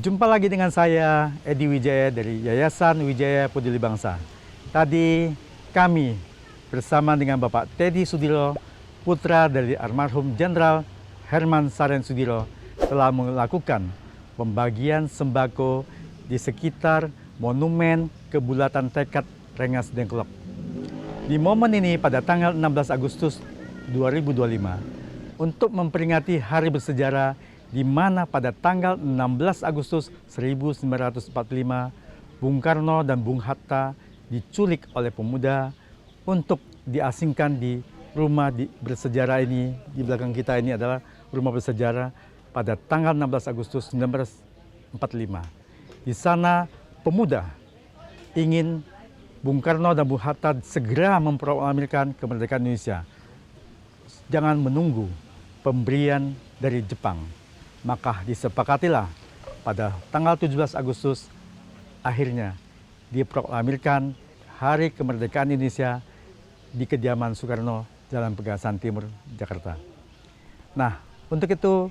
Jumpa lagi dengan saya, Edi Wijaya dari Yayasan Wijaya Peduli Bangsa. Tadi kami bersama dengan Bapak Teddy Sudiro, putra dari almarhum Jenderal Herman Saren Sudiro, telah melakukan pembagian sembako di sekitar Monumen Kebulatan Tekad Rengas Dengklok. Di momen ini pada tanggal 16 Agustus 2025, untuk memperingati hari bersejarah di mana pada tanggal 16 Agustus 1945 Bung Karno dan Bung Hatta diculik oleh pemuda untuk diasingkan di rumah bersejarah ini. Di belakang kita ini adalah rumah bersejarah pada tanggal 16 Agustus 1945. Di sana pemuda ingin Bung Karno dan Bung Hatta segera memproklamirkan kemerdekaan Indonesia. Jangan menunggu pemberian dari Jepang. Maka disepakatilah pada tanggal 17 Agustus akhirnya diproklamirkan Hari Kemerdekaan Indonesia di kediaman Soekarno, Jalan Pegasan Timur, Jakarta. Nah, untuk itu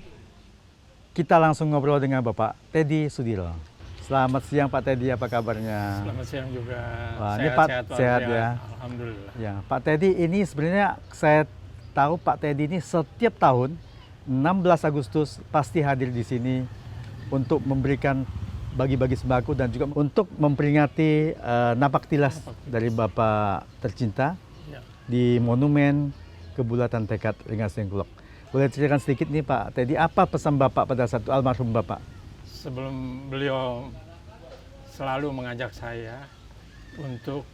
kita langsung ngobrol dengan Bapak Teddy Sudiro. Selamat siang Pak Teddy, apa kabarnya? Selamat siang juga. Wah, ini Pak sehat ya. Alhamdulillah. Ya, Pak Teddy ini sebenarnya saya tahu Pak Teddy ini setiap tahun 16 Agustus pasti hadir di sini untuk memberikan bagi-bagi sembako dan juga untuk memperingati napak tilas dari Bapak tercinta Ya. di Monumen Kebulatan Tekad Rengas Dengklok. Boleh ceritakan sedikit nih Pak Teddy, apa pesan Bapak pada satu almarhum Bapak? Sebelum beliau selalu mengajak saya untuk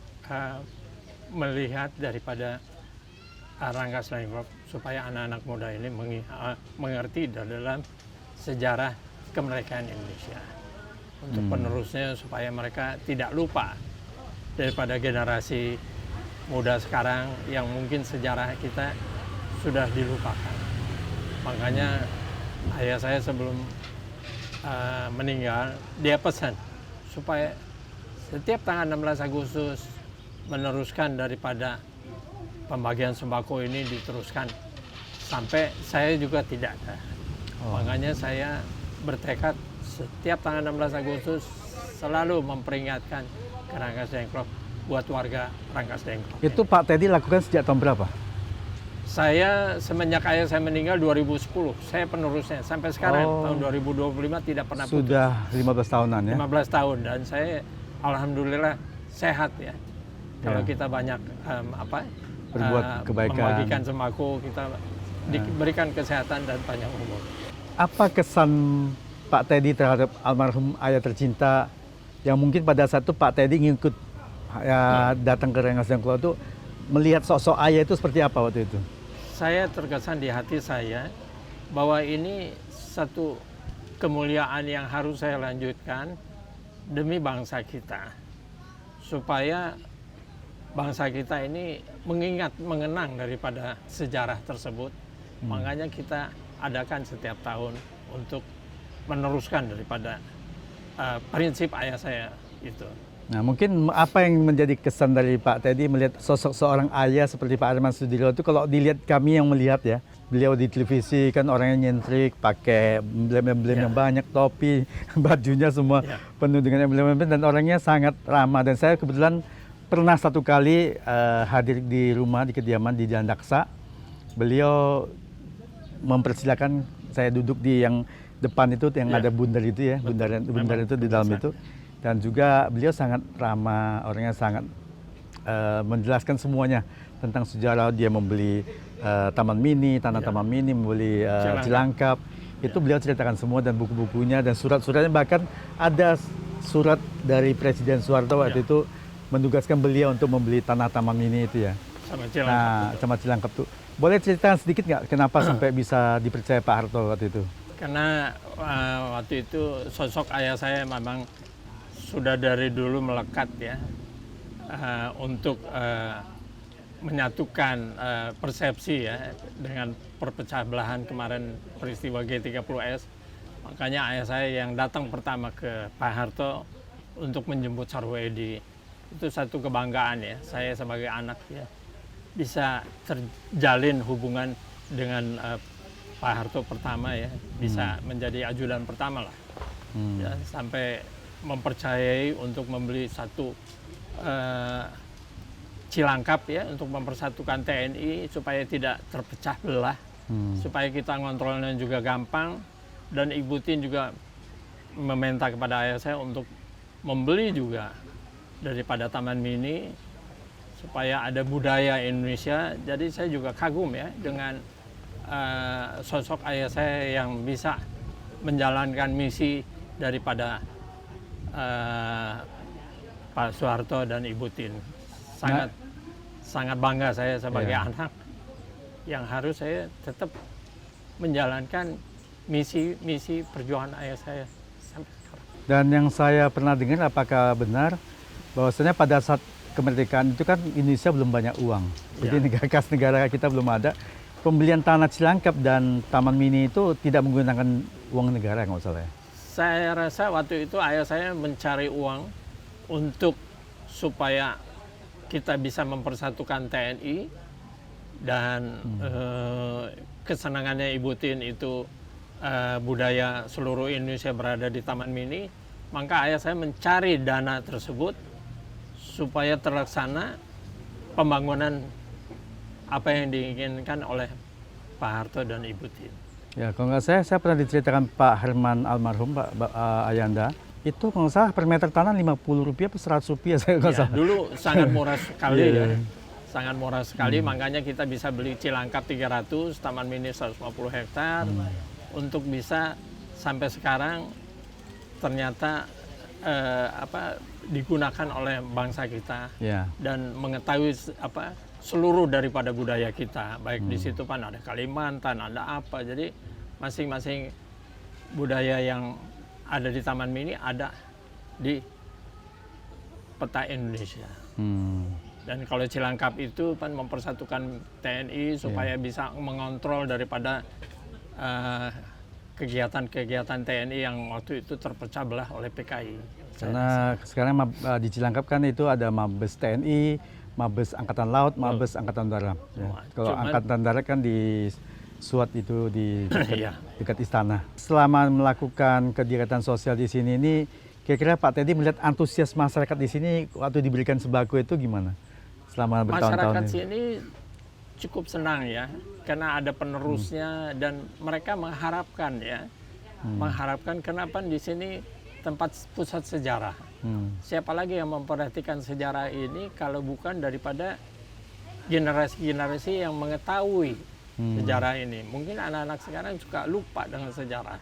melihat daripada Rengas Dengklok supaya anak-anak muda ini mengerti dalam sejarah kemerdekaan Indonesia. Untuk penerusnya supaya mereka tidak lupa daripada generasi muda sekarang yang mungkin sejarah kita sudah dilupakan. Makanya ayah saya sebelum meninggal, dia pesan supaya setiap tanggal 16 Agustus meneruskan daripada pembagian sembako ini diteruskan sampai saya juga tidak ada. Makanya saya bertekad setiap tanggal 16 Agustus selalu memperingatkan ke Rengas Dengklok buat warga Rengas Dengklok. Itu Pak Teddy lakukan sejak tahun berapa? Saya semenjak ayah saya meninggal 2010, saya penerusnya sampai sekarang tahun 2025 tidak pernah putus. Sudah 15 tahunan ya? 15 tahun dan saya alhamdulillah sehat ya. Kalau kita banyak berbuat kebaikan, membagikan sembako, kita diberikan kesehatan dan panjang umur. Apa kesan Pak Teddy terhadap almarhum ayah tercinta yang mungkin pada saat itu Pak Teddy ngikut datang ke Rengas Dengklok itu melihat sosok ayah itu seperti apa waktu itu? Saya terkesan di hati saya bahwa ini satu kemuliaan yang harus saya lanjutkan demi bangsa kita. Supaya bangsa kita ini mengenang daripada sejarah tersebut. Makanya kita adakan setiap tahun untuk meneruskan daripada prinsip ayah saya itu. Nah, mungkin apa yang menjadi kesan dari Pak Teddy melihat sosok seorang ayah seperti Pak Herman Sudiro itu, kalau dilihat kami yang melihat ya, beliau di televisi kan orangnya nyentrik, pakai emblem-emblem yang banyak, topi, bajunya semua penuh dengan emblem-emblem dan orangnya sangat ramah. Dan saya kebetulan pernah satu kali hadir di rumah di kediaman di Jalan Daksa. Beliau mempersilahkan saya duduk di yang depan itu yang ada bundar itu ya, bundar itu di dalam itu. Dan juga beliau sangat ramah, orangnya sangat menjelaskan semuanya tentang sejarah. Dia membeli taman mini, tanah taman mini, membeli Cilangkap. Itu beliau ceritakan semua dan buku-bukunya dan surat-suratnya, bahkan ada surat dari Presiden Soeharto waktu itu menugaskan beliau untuk membeli tanah taman mini itu ya. Sama Cilangkap. Nah, sama Cilangkap tuh. Boleh ceritakan sedikit nggak kenapa sampai bisa dipercaya Pak Harto waktu itu? Karena waktu itu sosok ayah saya memang sudah dari dulu melekat ya untuk menyatukan persepsi ya dengan perpecah belahan kemarin peristiwa G30S. Makanya ayah saya yang datang pertama ke Pak Harto untuk menjemput Sarwoedi. Itu satu kebanggaan ya, saya sebagai anak ya bisa terjalin hubungan dengan Pak Harto pertama ya, bisa menjadi ajudan pertama lah. ya, sampai mempercayai untuk membeli satu Cilangkap ya untuk mempersatukan TNI supaya tidak terpecah belah, supaya kita ngontrolnya juga gampang, dan Ibu Tin juga meminta kepada ayah saya untuk membeli juga daripada Taman Mini supaya ada budaya Indonesia. Jadi saya juga kagum ya dengan sosok ayah saya yang bisa menjalankan misi daripada Pak Soeharto dan Ibu Tin. Sangat bangga saya sebagai anak yang harus saya tetap menjalankan misi perjuangan ayah saya sampai sekarang. Dan yang saya pernah dengar, apakah benar bahwasanya pada saat kemerdekaan itu kan Indonesia belum banyak uang, jadi kas negara kita belum ada. Pembelian tanah Cilangkap dan Taman Mini itu tidak menggunakan uang negara, nggak salah ya? Saya rasa waktu itu ayah saya mencari uang untuk supaya kita bisa mempersatukan TNI, dan kesenangannya Ibu Tin itu budaya seluruh Indonesia berada di Taman Mini. Maka ayah saya mencari dana tersebut supaya terlaksana pembangunan apa yang diinginkan oleh Pak Harto dan Ibu Tin. Ya, kalau nggak saya pernah diceritakan Pak Herman almarhum, Pak Ayanda, itu kalau nggak salah per meter tanah Rp50 atau Rp100, saya nggak salah. Dulu sangat murah sekali ya. Sangat murah sekali, makanya kita bisa beli Cilangkap 300, Taman Mini 150 hektar, untuk bisa sampai sekarang ternyata digunakan oleh bangsa kita, dan mengetahui seluruh daripada budaya kita. Baik di situ kan ada Kalimantan, ada apa, jadi masing-masing budaya yang ada di Taman Mini ada di peta Indonesia. Dan kalau Cilangkap itu kan mempersatukan TNI supaya bisa mengontrol daripada kegiatan-kegiatan TNI yang waktu itu terpecah belah oleh PKI. Karena sekarang di Cilangkap kan itu ada Mabes TNI, Mabes Angkatan Laut, Mabes Angkatan Darat. Ya. Kalau Angkatan Darat kan di Suat itu di dekat istana. Selama melakukan kegiatan sosial di sini ini, kira-kira Pak Teddy melihat antusias masyarakat di sini waktu diberikan sembako itu gimana? Selama bertahun-tahun masyarakat ini. sini cukup senang ya, karena ada penerusnya, dan mereka mengharapkan ya, mengharapkan kenapa di sini tempat pusat sejarah. Siapa lagi yang memperhatikan sejarah ini kalau bukan daripada generasi-generasi yang mengetahui sejarah ini. Mungkin anak-anak sekarang suka lupa dengan sejarah.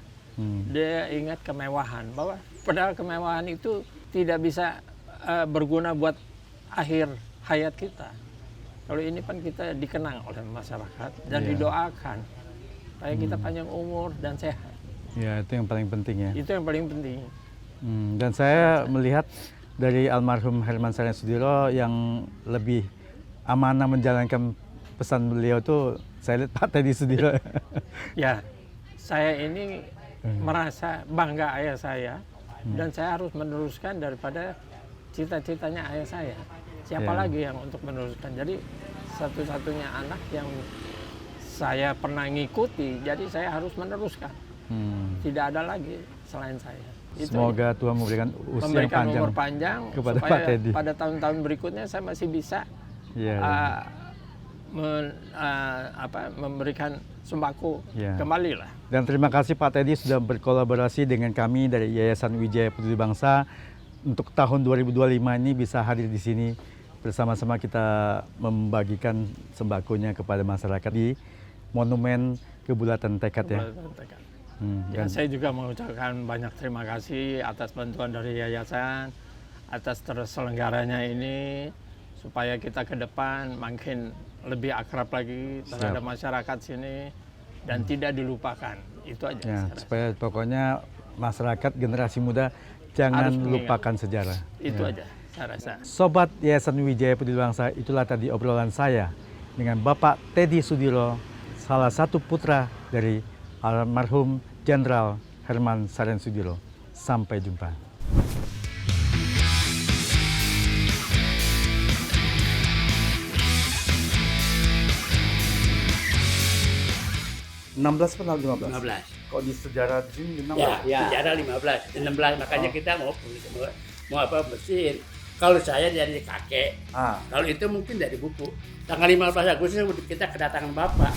Dia ingat kemewahan, bahwa padahal kemewahan itu tidak bisa berguna buat akhir hayat kita. Kalau ini kan kita dikenang oleh masyarakat dan didoakan supaya kita panjang umur dan sehat. Ya, itu yang paling penting ya. Itu yang paling penting. Dan saya melihat dari almarhum Herman Saren Sudiro yang lebih amanah menjalankan pesan beliau itu, saya lihat Pak Teddy Sudiro. Ya, saya ini merasa bangga ayah saya, dan saya harus meneruskan daripada cita-citanya ayah saya. Siapa lagi yang untuk meneruskan? Jadi satu-satunya anak yang saya pernah ngikuti, jadi saya harus meneruskan. Tidak ada lagi selain saya. Itu semoga Tuhan memberikan usia yang panjang, umur panjang kepada supaya Pak Teddy. Pada tahun-tahun berikutnya saya masih bisa memberikan sembako kembali lah. Dan terima kasih Pak Teddy sudah berkolaborasi dengan kami dari Yayasan Wijaya Peduli Bangsa untuk tahun 2025 ini bisa hadir di sini bersama-sama kita membagikan sembakonya kepada masyarakat di Monumen Kebulatan Tekad ya. Dan saya juga mengucapkan banyak terima kasih atas bantuan dari yayasan, atas terselenggaranya ini, supaya kita ke depan makin lebih akrab lagi terhadap masyarakat sini dan tidak dilupakan. Itu aja. Ya, supaya pokoknya masyarakat generasi muda jangan lupakan sejarah. Itu aja saya rasa. Sobat Yayasan Wijaya Peduli Bangsa, itulah tadi obrolan saya dengan Bapak Teddy Sudiro, salah satu putra dari almarhum Jenderal Herman Saren Sudiro. Sampai jumpa. 16 atau 15? 15. Kok di sejarah di sini bilang Ya, sejarah 15, 16 makanya kita mau apa bersihin. Kalau saya dari kakek, kalau itu mungkin dari buku. Tanggal 15 Agustus kita kedatangan Bapak.